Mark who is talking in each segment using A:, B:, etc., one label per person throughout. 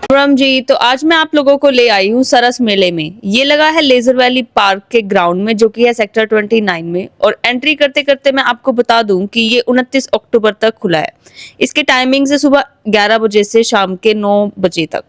A: राम जी, तो आज मैं आप लोगों को ले आई हूँ सरस मेले में। ये लगा है लेजर वैली पार्क के ग्राउंड में, जो कि है सेक्टर 29 में। और एंट्री करते करते मैं आपको बता दूं कि ये 29 अक्टूबर तक खुला है। इसकी टाइमिंग है सुबह 11 बजे से शाम के 9 बजे तक।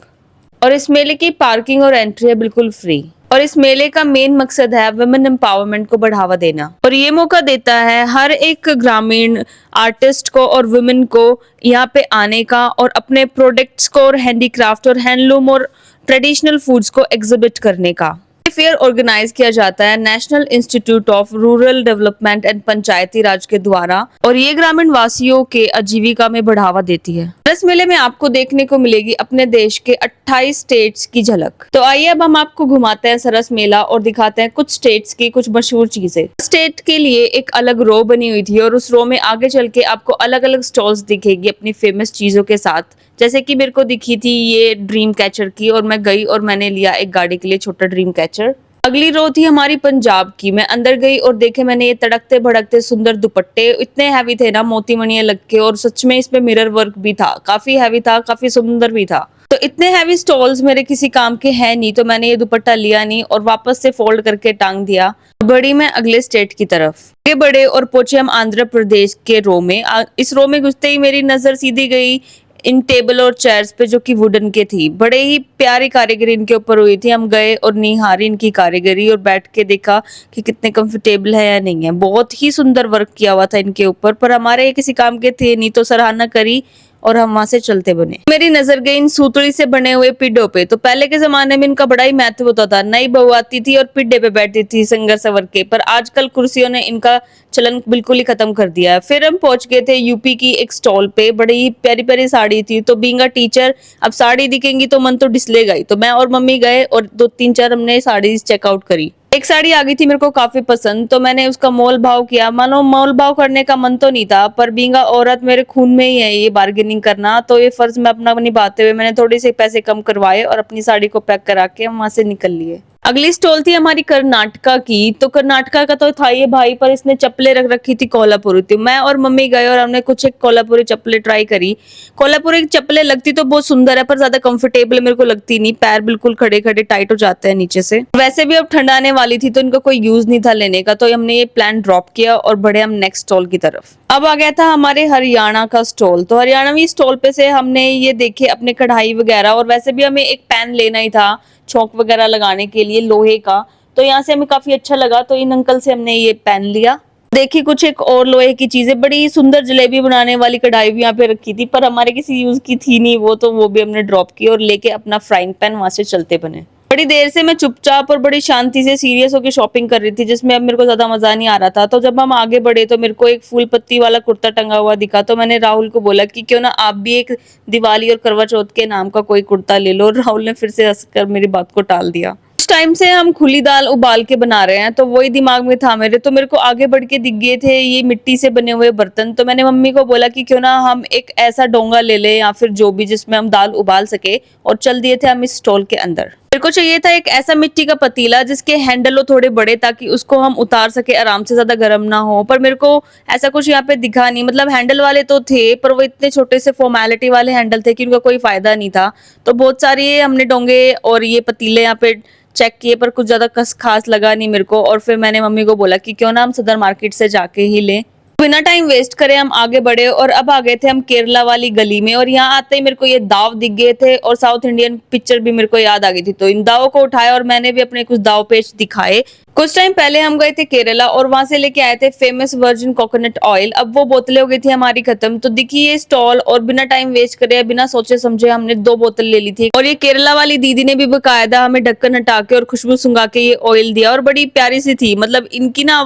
A: और इस मेले की पार्किंग और एंट्री है बिल्कुल फ्री। और इस मेले का मेन मकसद है वुमेन एम्पावरमेंट को बढ़ावा देना, और ये मौका देता है हर एक ग्रामीण आर्टिस्ट को और वुमेन को यहाँ पे आने का, और अपने प्रोडक्ट्स को और हैंडीक्राफ्ट और हैंडलूम और ट्रेडिशनल फूड्स को एग्जिबिट करने का। फेयर ऑर्गेनाइज किया जाता है national institute of rural development and Panchayati Raj के द्वारा, और ये ग्रामीण वासियों के आजीविका में बढ़ावा देती है। इस मेले में आपको देखने को मिलेगी अपने देश के 28 स्टेट्स की झलक। तो आइए अब हम आपको घुमाते हैं सरस मेला और दिखाते हैं कुछ स्टेट्स की कुछ मशहूर चीजें। स्टेट के लिए एक अलग रो बनी हुई थी, और उस रो में आगे चल के आपको अलग अलग स्टॉल्स दिखेगी अपनी फेमस चीजों के साथ। जैसे कि मेरे को दिखी थी ये ड्रीम कैचर की, और मैं गई और मैंने लिया एक गाड़ी के लिए छोटा ड्रीम कैचर। अगली रो थी हमारी पंजाब की। मैं अंदर गई और देखे मैंने ये तड़कते भड़कते सुंदर दुपट्टे, इतने हैवी थे ना, मोती मणियां लग के, और सच में इसमें मिरर वर्क भी था, काफी हैवी था, काफी सुंदर भी था। तो इतने हैवी स्टॉल्स मेरे किसी काम के हैं नहीं, तो मैंने ये दुपट्टा लिया नहीं और वापस से फोल्ड करके टांग दिया। बड़ी मैं अगले स्टेट की तरफ आगे बढ़े और पहुंचे हम आंध्र प्रदेश के रो में। इस रो में घुसते ही मेरी नजर सीधी गई इन टेबल और चेयर्स पे, जो कि वुडन के थी। बड़े ही प्यारी कारीगरी इनके ऊपर हुई थी। हम गए और निहारी इनकी कारीगरी, और बैठ के देखा कि कितने कंफर्टेबल है या नहीं है। बहुत ही सुंदर वर्क किया हुआ था इनके ऊपर, पर हमारे ये किसी काम के थे नहीं, तो सराहना करी और हम वहां से चलते बने। मेरी नजर गई इन सूतड़ी से बने हुए पिड्डों पे। तो पहले के जमाने में इनका बड़ा ही महत्व होता था। नई बहू आती थी और पिड्डे पे बैठती थी संगर सवर के, पर आजकल कुर्सियों ने इनका चलन बिल्कुल ही खत्म कर दिया है। फिर हम पहुंच गए थे यूपी की एक स्टॉल पे। बड़ी ही प्यारी प्यारी साड़ी थी। तो बीइंग अ टीचर, अब साड़ी दिखेंगी तो मन तो डिसलेगा ही। तो मैं और मम्मी गए और 2-3-4 हमने साड़ी चेकआउट करी। एक साड़ी आ गई थी मेरे को काफी पसंद, तो मैंने उसका मोल भाव किया। मानो मोल भाव करने का मन तो नहीं था, पर बीइंग अ औरत मेरे खून में ही है ये बार्गेनिंग करना, तो ये फर्ज मैं अपना निभाते हुए मैंने थोड़े से पैसे कम करवाए और अपनी साड़ी को पैक करा के हम वहां से निकल लिए। अगली स्टॉल थी हमारी कर्नाटका की। तो कर्नाटका का तो था ये भाई, पर इसने चप्पलें रख रखी थी कोल्हापुरी। थी मैं और मम्मी गए और हमने कुछ एक कोल्हापुरी चप्पलें ट्राई करी। कोल्हापुरी चप्पलें लगती तो बहुत सुंदर है, पर ज्यादा कंफर्टेबल मेरे को लगती नहीं। पैर बिल्कुल खड़े खड़े टाइट हो जाते हैं नीचे से। वैसे भी अब ठंड आने वाली थी, तो इनका कोई यूज नहीं था लेने का, तो हमने ये प्लान ड्रॉप किया और बढ़े हम नेक्स्ट स्टॉल की तरफ। अब आ गया था हमारे हरियाणा का स्टॉल। तो हरियाणवी स्टॉल पे से हमने ये देखे अपने कढ़ाई वगैरह, और वैसे भी हमें एक पैन लेना ही था चौक वगैरह लगाने के लिए लोहे का। तो यहाँ से हमें काफी अच्छा लगा, तो इन अंकल से हमने ये पैन लिया। देखी कुछ एक और लोहे की चीजें, बड़ी सुंदर जलेबी बनाने वाली कढ़ाई भी यहाँ पे रखी थी, पर हमारे किसी यूज की थी नहीं वो, तो वो भी हमने ड्रॉप की और लेके अपना फ्राइंग पैन वहां से चलते बने। बड़ी देर से मैं चुपचाप और बड़ी शांति से सीरियस होकर शॉपिंग कर रही थी, जिसमें अब मेरे को ज्यादा मजा नहीं आ रहा था। तो जब हम आगे बढ़े तो मेरे को एक फूल पत्ती वाला कुर्ता टंगा हुआ दिखा। तो मैंने राहुल को बोला कि क्यों ना आप भी एक दिवाली और करवा चौथ के नाम का कोई कुर्ता ले लो, और राहुल ने फिर से हंसकर मेरी बात को टाल दिया। उस टाइम से हम खुली दाल उबाल के बना रहे हैं, तो वही दिमाग में था मेरे। तो मेरे को आगे बढ़ के दिख गए थे ये मिट्टी से बने हुए बर्तन। तो मैंने मम्मी को बोला कि क्यों ना हम एक ऐसा डोंगा ले ले, या फिर जो भी, जिसमें हम दाल उबाल सके। और चल दिए थे हम इस स्टॉल के अंदर। मेरे को चाहिए था एक ऐसा मिट्टी का पतीला जिसके हैंडल हो थोड़े बड़े, ताकि उसको हम उतार सके आराम से, ज्यादा गर्म ना हो। पर मेरे को ऐसा कुछ यहाँ पे दिखा नहीं। मतलब हैंडल वाले तो थे, पर वो इतने छोटे से फॉर्मेलिटी वाले हैंडल थे कि उनका कोई फायदा नहीं था। तो बहुत सारे हमने डोंगे और ये पतीले यहाँ पे चेक किए, पर कुछ ज्यादा खास लगा नहीं मेरे को। और फिर मैंने मम्मी को बोला कि क्यों ना हम सदर मार्केट से जाके ही ले। बिना टाइम वेस्ट करे हम आगे बढ़े, और अब आ गए थे हम केरला वाली गली में। और यहाँ आते ही मेरे को ये दाव दिख गए थे, और साउथ इंडियन पिक्चर भी मेरे को याद आ गई थी। तो इन दावों को उठाया और मैंने भी अपने कुछ दाव पेच दिखाए। कुछ टाइम पहले हम गए थे केरला, और वहां से लेके आए थे फेमस वर्जिन कोकोनट ऑयल। अब वो बोतलें हो गई थी हमारी खत्म। तो दिखी ये स्टॉल, और बिना टाइम वेस्ट करे, बिना सोचे समझे हमने 2 बोतल ले ली थी। और ये केरला वाली दीदी ने भी बकायदा हमें ढक्कन हटा के और खुशबू सुंघा के ये ऑयल दिया, और बड़ी प्यारी सी थी। मतलब इनकी ना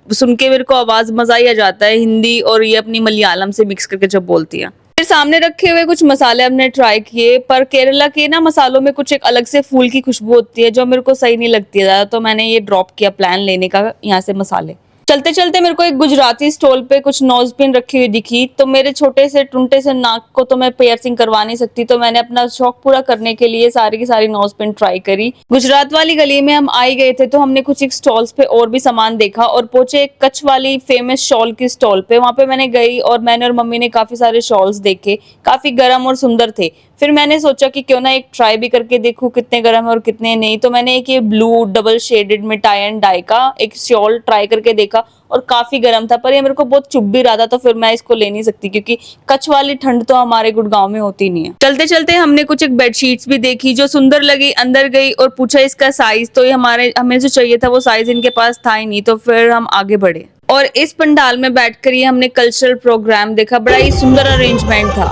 A: सुन के मेरे को आवाज मजा ही आ जाता है, हिंदी और ये अपनी मलयालम से मिक्स करके जब बोलती है। फिर सामने रखे हुए कुछ मसाले हमने ट्राई किए, पर केरला के ना मसालों में कुछ एक अलग से फूल की खुशबू होती है, जो मेरे को सही नहीं लगती है ज्यादा। तो मैंने ये ड्रॉप किया प्लान लेने का यहाँ से मसाले। चलते चलते मेरे को एक गुजराती स्टॉल पे कुछ नोज पिन रखी हुई दिखी। तो मेरे छोटे से टुंटे से नाक को तो मैं पियर्सिंग करवा नहीं सकती, तो मैंने अपना शौक पूरा करने के लिए सारी की सारी नोज पिन ट्राई करी। गुजरात वाली गली में हम आई गए थे, तो हमने कुछ एक स्टॉल्स पे और भी सामान देखा, और पहुंचे एक कच्छ वाली फेमस शॉल की स्टॉल पे। वहां पे मैंने गई और मैंने और मम्मी ने काफी सारे शॉल्स देखे, काफी गर्म और सुंदर थे। फिर मैंने सोचा कि क्यों ना एक ट्राई भी करके देखूं कितने गर्म है और कितने नहीं। तो मैंने एक ये ब्लू डबल शेडेड में टाई एंड डाई का एक शॉल ट्राई करके देखा और काफी गर्म था, पर ये मेरे को बहुत चुभ भी रहा था, तो फिर मैं इसको ले नहीं सकती क्योंकि कच्छ वाली ठंड तो हमारे गुड़गांव में होती नहीं है। चलते चलते हमने कुछ एक बेडशीट्स भी देखी जो सुंदर लगी, अंदर गई और पूछा इसका साइज, तो ये हमें जो चाहिए था वो साइज इनके पास था ही नहीं, तो फिर हम आगे बढ़े और इस पंडाल में बैठकर ये हमने कल्चरल प्रोग्राम देखा। बड़ा ही सुंदर अरेंजमेंट था।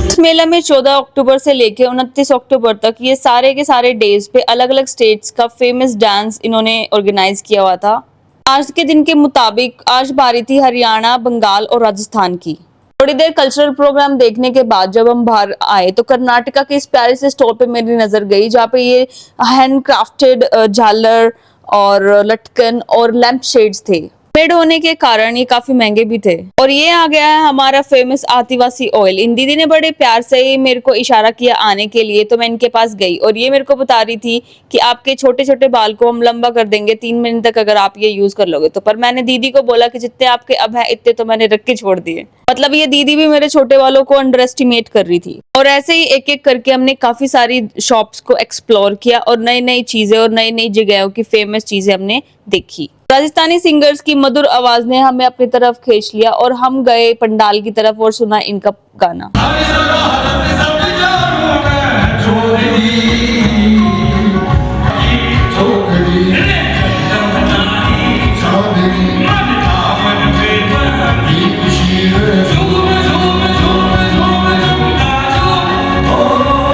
A: इस मेला में 14 अक्टूबर से लेके 29 अक्टूबर तक ये सारे के सारे डेज पे अलग अलग स्टेट्स का फेमस डांस इन्होंने ऑर्गेनाइज किया हुआ था। आज के दिन के मुताबिक आज बारी थी हरियाणा, बंगाल और राजस्थान की। थोड़ी देर कल्चरल प्रोग्राम देखने के बाद जब हम बाहर आए तो कर्नाटका के इस प्यारे से स्टॉल पे मेरी नजर गई जहाँ पे ये हैंड क्राफ्टेड झालर और लटकन और लैंप शेड्स थे। मेड होने के कारण ये काफी महंगे भी थे। और ये आ गया है हमारा फेमस आदिवासी ऑयल। इन दीदी ने बड़े प्यार से मेरे को इशारा किया आने के लिए, तो मैं इनके पास गई और ये मेरे को बता रही थी कि आपके छोटे छोटे बाल को हम लंबा कर देंगे 3 महीने तक अगर आप ये यूज कर लोगे तो। पर मैंने दीदी को बोला कि जितने आपके अब हैं इतने तो मैंने रख के छोड़ दिए। मतलब ये दीदी भी मेरे छोटे बालों को अंडर एस्टिमेट कर रही थी। और ऐसे ही एक एक करके हमने काफी सारी शॉप्स को एक्सप्लोर किया और नई नई चीजें और नई नई जगहों की फेमस चीजें हमने देखी। राजस्थानी सिंगर्स की मधुर आवाज ने हमें अपनी तरफ खींच लिया और हम गए पंडाल की तरफ और सुना इनका गाना।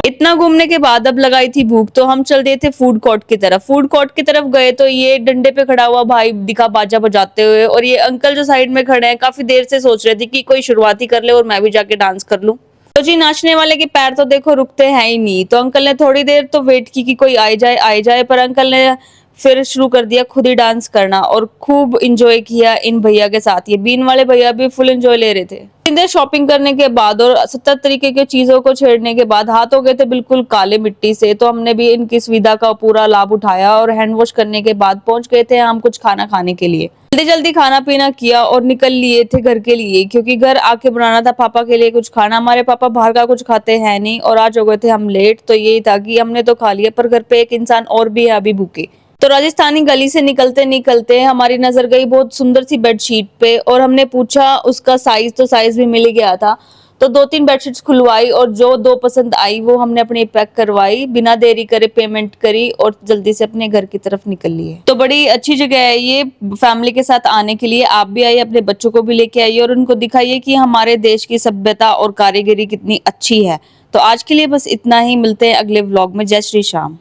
A: इतना घूमने के बाद अब लगाई थी भूख, तो हम चल दिए थे फूड कोर्ट की तरफ। फूड कोर्ट की तरफ गए तो ये डंडे पे खड़ा हुआ भाई दिखा बाजा बजाते हुए, और ये अंकल जो साइड में खड़े हैं काफी देर से सोच रहे थे कि कोई शुरुआती कर ले और मैं भी जाके डांस कर लूं। तो जी नाचने वाले के पैर तो देखो रुकते हैं ही नहीं, तो अंकल ने थोड़ी देर तो वेट की कि कोई आ जाए, पर अंकल ने फिर शुरू कर दिया खुद ही डांस करना और खूब इंजॉय किया इन भैया के साथ। ये बीन वाले भैया भी फुल इंजॉय ले रहे थे। इधर शॉपिंग करने के बाद और 70 तरीके की चीजों को छेड़ने के बाद हाथ हो गए थे बिल्कुल काले मिट्टी से, तो हमने भी इनकी सुविधा का पूरा लाभ उठाया और हैंड वॉश करने के बाद पहुंच गए थे हम कुछ खाना खाने के लिए। जल्दी जल्दी खाना पीना किया और निकल लिए थे घर के लिए, क्योंकि घर आके बनाना था पापा के लिए कुछ खाना। हमारे पापा बाहर का कुछ खाते हैं नहीं और आज हो गए थे हम लेट, तो यही था कि हमने तो खा लिया पर घर पे एक इंसान और भी है अभी भूखे। तो राजस्थानी गली से निकलते निकलते हमारी नजर गई बहुत सुंदर सी बेडशीट पे और हमने पूछा उसका साइज, तो साइज भी मिल गया था। तो 2-3 बेडशीट्स खुलवाई और जो 2 पसंद आई वो हमने अपनी पैक करवाई, बिना देरी करे पेमेंट करी और जल्दी से अपने घर की तरफ निकल लिए। तो बड़ी अच्छी जगह है ये फैमिली के साथ आने के लिए। आप भी आइए, अपने बच्चों को भी लेके आइए और उनको दिखाइए कि हमारे देश की सभ्यता और कारीगरी कितनी अच्छी है। तो आज के लिए बस इतना ही, मिलते हैं अगले व्लॉग में। जय श्री श्याम।